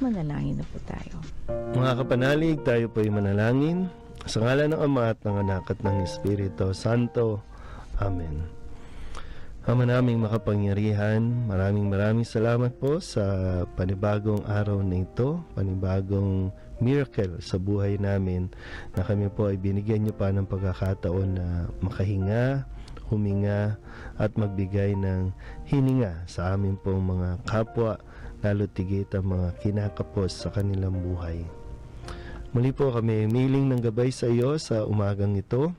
Manalangin na po tayo. Mga kapanalig, tayo po ay manalangin. Sa ngalan ng Ama at ng Anak at ng Espiritu Santo. Amen. Ama naming makapangyarihan, maraming salamat po sa panibagong araw na ito, panibagong miracle sa buhay namin na kami po ay binigyan niyo pa ng pagkakataon na makahinga, huminga at magbigay ng hininga sa amin pong mga kapwa, lalo tigit ang mga kinakapos sa kanilang buhay. Muli po kami miling ng gabay sa iyo sa umagang ito.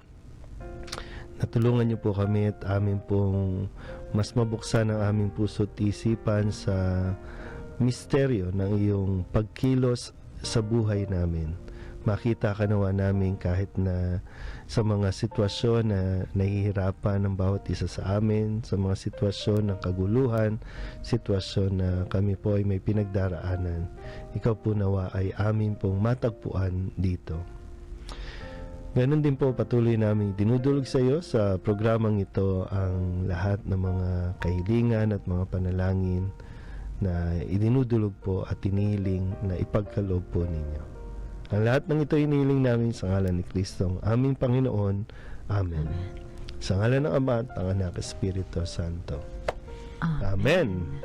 Natulungan niyo po kami at amin pong mas mabuksan ang aming puso't isipan sa misteryo ng iyong pagkilos sa buhay namin. Makita ka nawa namin kahit na sa mga sitwasyon na nahihirapan ng bawat isa sa amin, sa mga sitwasyon ng kaguluhan, sitwasyon na kami po ay may pinagdaraanan. Ikaw po nawa ay amin pong matagpuan dito. Ganon din po patuloy namin dinudulog sa iyo sa programang ito ang lahat ng mga kahilingan at mga panalangin na idinudulog po at inihiling na ipagkaloob po ninyo. Ang lahat ng ito inihiling namin sa ngalan ni Kristo, ang aming Panginoon. Amen. Sa ngalan ng Ama at ng Anak, Espiritu Santo. Amen.